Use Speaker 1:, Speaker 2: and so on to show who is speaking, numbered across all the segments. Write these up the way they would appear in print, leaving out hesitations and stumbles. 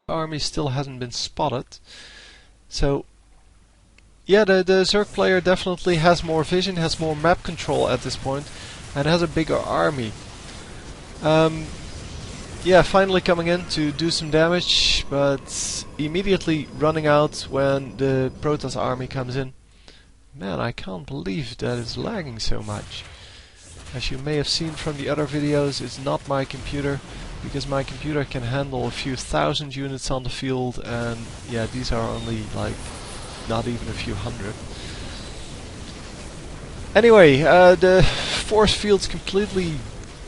Speaker 1: Army still hasn't been spotted. So yeah, the Zerg player definitely has more vision, has more map control at this point, and has a bigger army. Yeah, finally coming in to do some damage, but immediately running out when the Protoss army comes in. Man, I can't believe that it's lagging so much. As you may have seen from the other videos, it's not my computer, because my computer can handle a few thousand units on the field, and yeah, these are only like not even a few hundred. Anyway, the force field's completely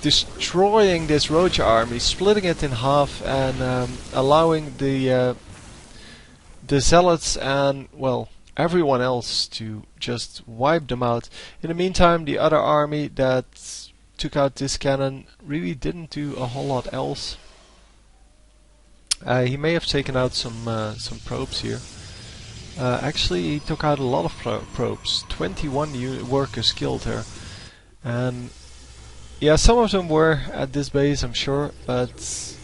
Speaker 1: destroying this Roach army, splitting it in half, and allowing the zealots and, well, everyone else to just wipe them out. In the meantime, the other army that took out this cannon really didn't do a whole lot else. He may have taken out some probes here. Actually, he took out a lot of probes. 21 workers killed her, and yeah, some of them were at this base, I'm sure, but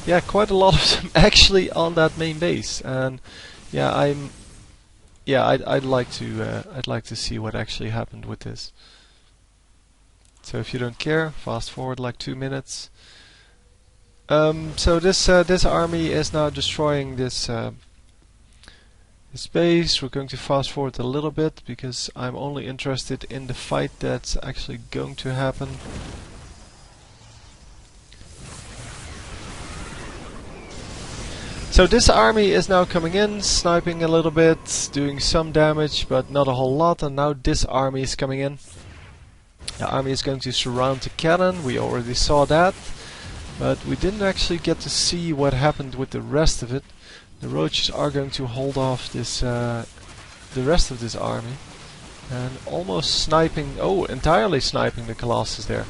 Speaker 1: yeah, quite a lot of them actually on that main base. And yeah, I'd like to see what actually happened with this. So if you don't care, fast forward like 2 minutes. So this army is now destroying this base. We're going to fast forward a little bit because I'm only interested in the fight that's actually going to happen. So this army is now coming in, sniping a little bit, doing some damage, but not a whole lot, and now this army is coming in. The army is going to surround the cannon, we already saw that, but we didn't actually get to see what happened with the rest of it. The Roaches are going to hold off this the rest of this army, and almost sniping, entirely sniping the Colossus there.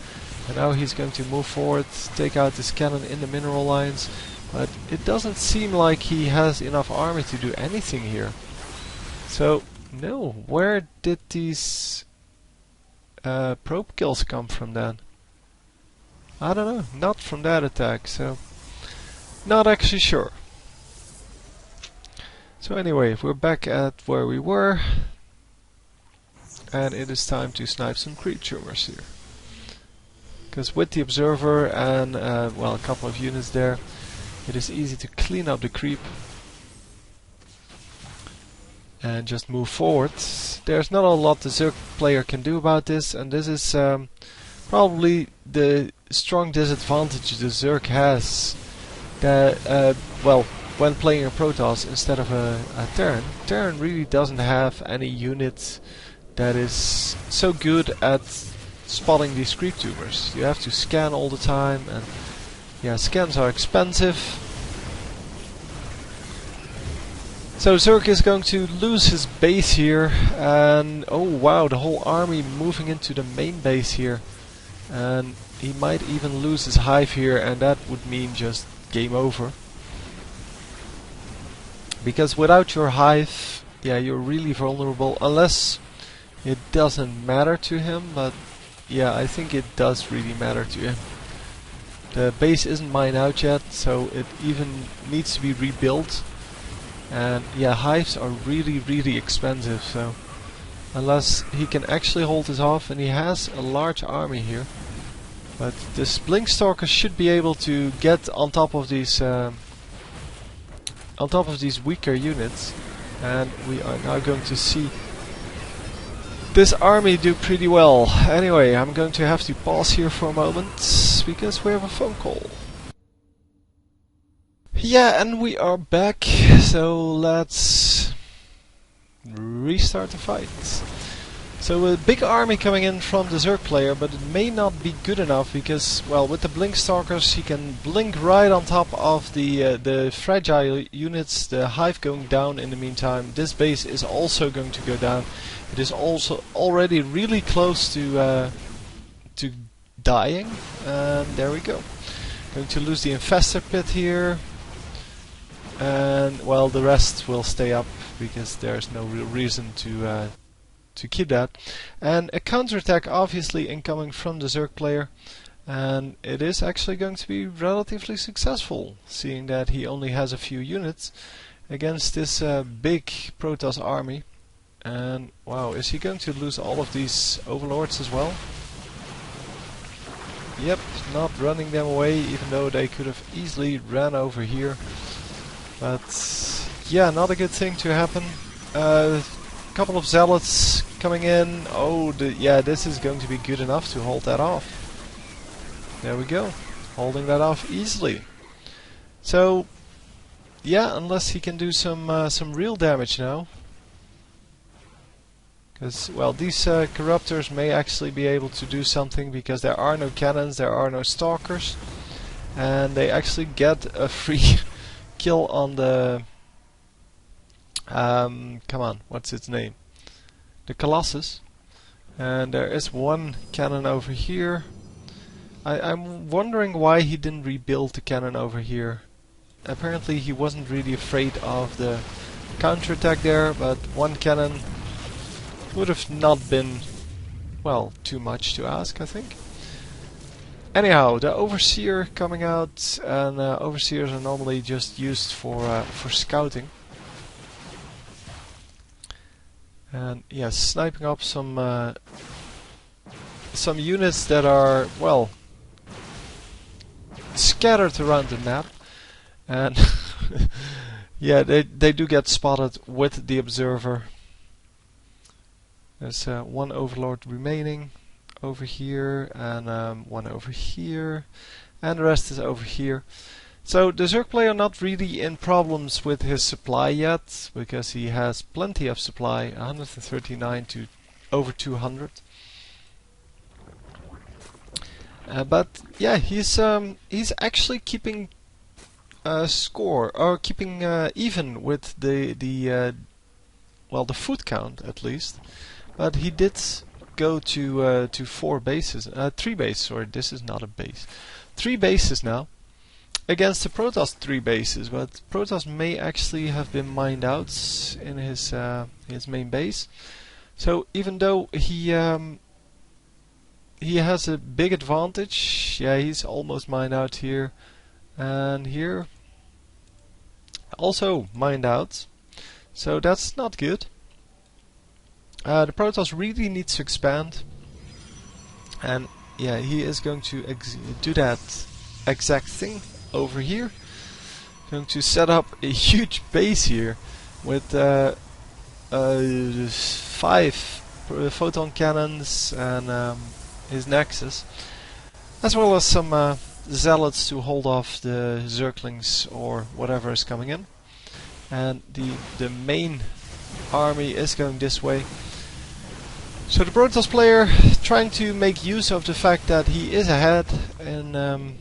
Speaker 1: And now he's going to move forward, take out this cannon in the mineral lines, but it doesn't seem like he has enough army to do anything here. So, no, where did these probe kills come from then? I don't know, not from that attack, so not actually sure. So anyway, we're back at where we were, and it is time to snipe some creep tumors here. Because with the observer and well, a couple of units there, it is easy to clean up the creep and just move forward. There's not a lot the Zerg player can do about this, and this is probably the strong disadvantage the Zerg has. That well, when playing a Protoss instead of a Terran, Terran really doesn't have any unit that is so good at spotting these creep tumors. You have to scan all the time, and yeah, scans are expensive. So Zerg is going to lose his base here, and oh wow, the whole army moving into the main base here. And he might even lose his hive here, and that would mean just game over. Because without your hive, yeah, you're really vulnerable, unless it doesn't matter to him, but yeah, I think it does really matter to him. The base isn't mined out yet, so it even needs to be rebuilt. And yeah, hives are really expensive, so unless he can actually hold this off, and he has a large army here. But this Blinkstalker should be able to get on top of these weaker units, and we are now going to see this army do pretty well. Anyway, I'm going to have to pause here for a moment because we have a phone call. Yeah, and we are back, so let's restart the fight. So a big army coming in from the Zerg player, but it may not be good enough because, well, with the Blinkstalkers he can blink right on top of the fragile units, the hive going down in the meantime. This base is also going to go down. It is also already really close to dying, and there we go. Going to lose the Infestor Pit here, and well, the rest will stay up because there's no real reason to keep that. And a counterattack obviously incoming from the Zerg player. And it is actually going to be relatively successful, seeing that he only has a few units against this big Protoss army. And wow, is he going to lose all of these overlords as well? Yep, not running them away, even though they could have easily ran over here. But yeah, not a good thing to happen. Couple of zealots coming in. Oh, yeah, this is going to be good enough to hold that off. There we go, holding that off easily. So, yeah, unless he can do some real damage now, because well, these corruptors may actually be able to do something because there are no cannons, there are no stalkers, and they actually get a free kill on the come on, what's its name? The Colossus. And there is one cannon over here. I'm wondering why he didn't rebuild the cannon over here. Apparently he wasn't really afraid of the counterattack there, but one cannon would have not been, well, too much to ask, I think. Anyhow, the Overseer coming out, and Overseers are normally just used for scouting. And yeah, sniping up some units that are, well, scattered around the map, and yeah, they do get spotted with the observer. There's one overlord remaining over here, and one over here, and the rest is over here. So the Zerg player not really in problems with his supply yet, because he has plenty of supply, 139 to over 200. But yeah, he's actually keeping score, or keeping even with the foot count at least. But he did go to 4 bases, 3 bases. Sorry, this is not a base. 3 bases now against the Protoss 3 bases. But Protoss may actually have been mined out in his main base. So even though he has a big advantage, yeah, he's almost mined out here, and here also mined out. So that's not good. The Protoss really needs to expand, and yeah, he is going to do that exact thing over here. Going to set up a huge base here with 5 photon cannons and his Nexus, as well as some zealots to hold off the Zerglings or whatever is coming in. And the main army is going this way. So the Protoss player trying to make use of the fact that he is ahead in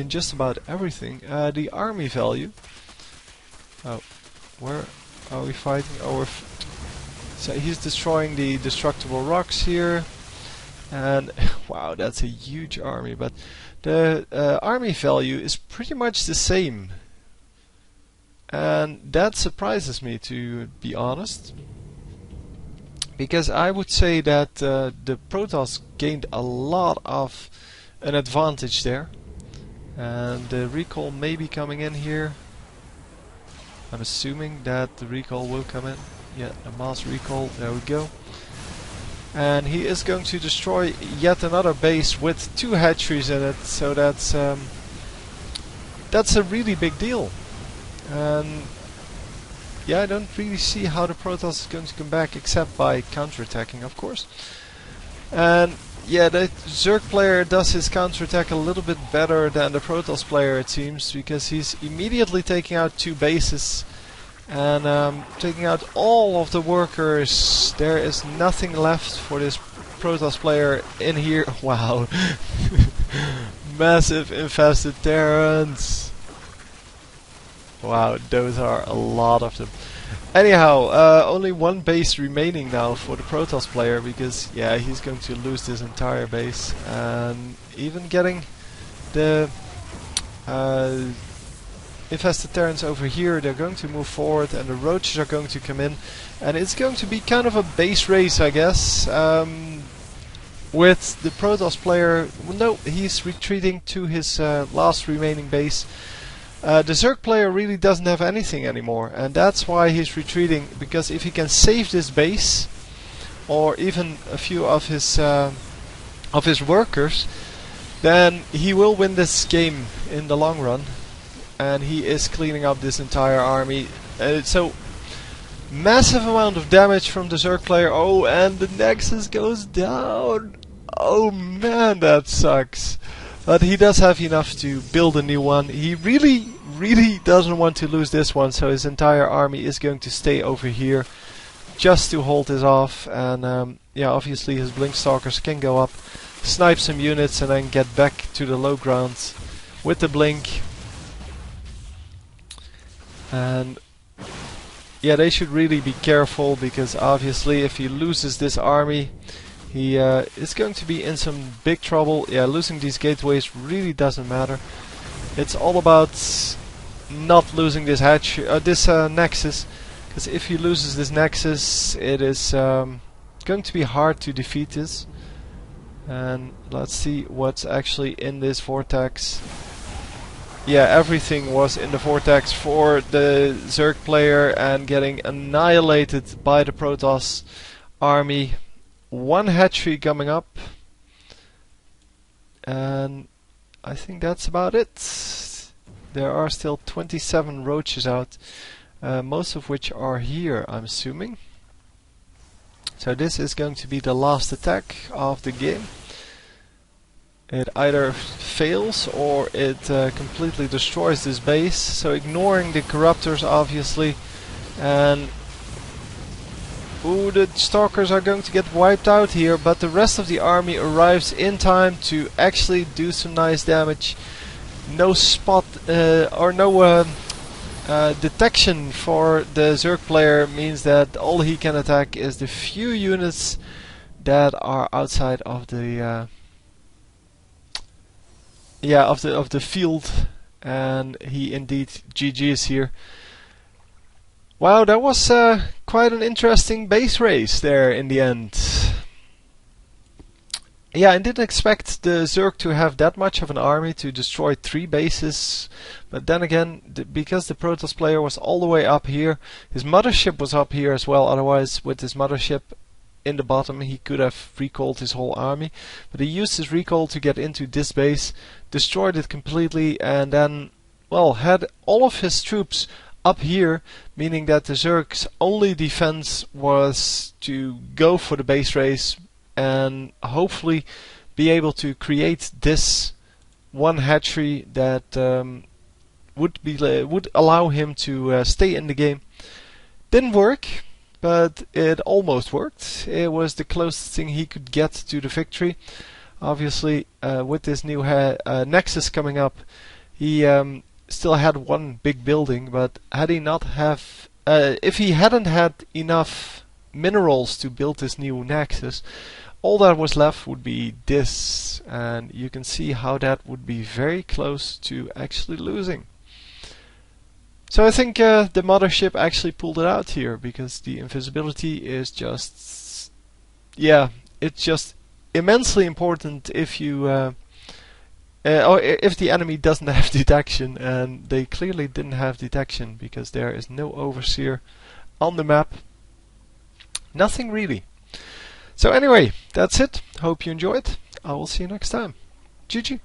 Speaker 1: just about everything. The army value. Oh, where are we fighting? Oh, so he's destroying the destructible rocks here, and wow, that's a huge army. But the army value is pretty much the same, and that surprises me, to be honest. Because I would say that the Protoss gained a lot of an advantage there. And the recall may be coming in here. I'm assuming that the recall will come in. Yeah, a mass recall, there we go. And he is going to destroy yet another base with 2 hatcheries in it, so that's a really big deal. And yeah, I don't really see how the Protoss is going to come back except by counterattacking, of course. And yeah, the Zerg player does his counterattack a little bit better than the Protoss player, it seems, because he's immediately taking out 2 bases and taking out all of the workers. There is nothing left for this Protoss player in here. Wow. Massive infested Terrans. Wow, those are a lot of them. Anyhow, only 1 base remaining now for the Protoss player, because yeah, he's going to lose this entire base. And even getting the infested Terrans over here, they're going to move forward, and the roaches are going to come in, and it's going to be kind of a base race, I guess. with the Protoss player, no, he's retreating to his last remaining base. The Zerg player really doesn't have anything anymore, and that's why he's retreating, because if he can save this base, or even a few of his workers, then he will win this game in the long run. And he is cleaning up this entire army. So massive amount of damage from the Zerg player. Oh, and the Nexus goes down. Oh man, that sucks. But he does have enough to build a new one. He really doesn't want to lose this one, so his entire army is going to stay over here just to hold this off. And yeah, obviously his Blink Stalkers can go up, snipe some units, and then get back to the low ground with the Blink. And yeah, they should really be careful, because obviously if he loses this army, he is going to be in some big trouble. Yeah, losing these gateways really doesn't matter. It's all about not losing this nexus, because if he loses this nexus, it is going to be hard to defeat this. And let's see what's actually in this vortex. Yeah, everything was in the vortex for the Zerg player, and getting annihilated by the Protoss army. One hatchery coming up, and I think that's about it. There are still 27 roaches out, most of which are here, I'm assuming. So this is going to be the last attack of the game. It either fails or it completely destroys this base, so ignoring the corruptors obviously. And ooh, the Stalkers are going to get wiped out here, but the rest of the army arrives in time to actually do some nice damage. No spot or no detection for the Zerg player means that all he can attack is the few units that are outside of the of the field, and he indeed GG's here. Wow, that was quite an interesting base race there in the end. Yeah, I didn't expect the Zerg to have that much of an army to destroy 3 bases, but then again, because the Protoss player was all the way up here, his mothership was up here as well. Otherwise, with his mothership in the bottom, he could have recalled his whole army, but he used his recall to get into this base, destroyed it completely, and then, well, had all of his troops up here, meaning that the Zerg's only defense was to go for the base race and hopefully be able to create this one hatchery that would allow him to stay in the game. Didn't work, but it almost worked. It was the closest thing he could get to the victory. Obviously, with this new nexus coming up, he still had one big building, but had he not have, if he hadn't had enough minerals to build this new nexus, all that was left would be this, and you can see how that would be very close to actually losing. So I think the mothership actually pulled it out here, because the invisibility is just, yeah, it's just immensely important if you or if the enemy doesn't have detection, and they clearly didn't have detection because there is no overseer on the map. Nothing really. So anyway, that's it. Hope you enjoyed. I will see you next time. GG.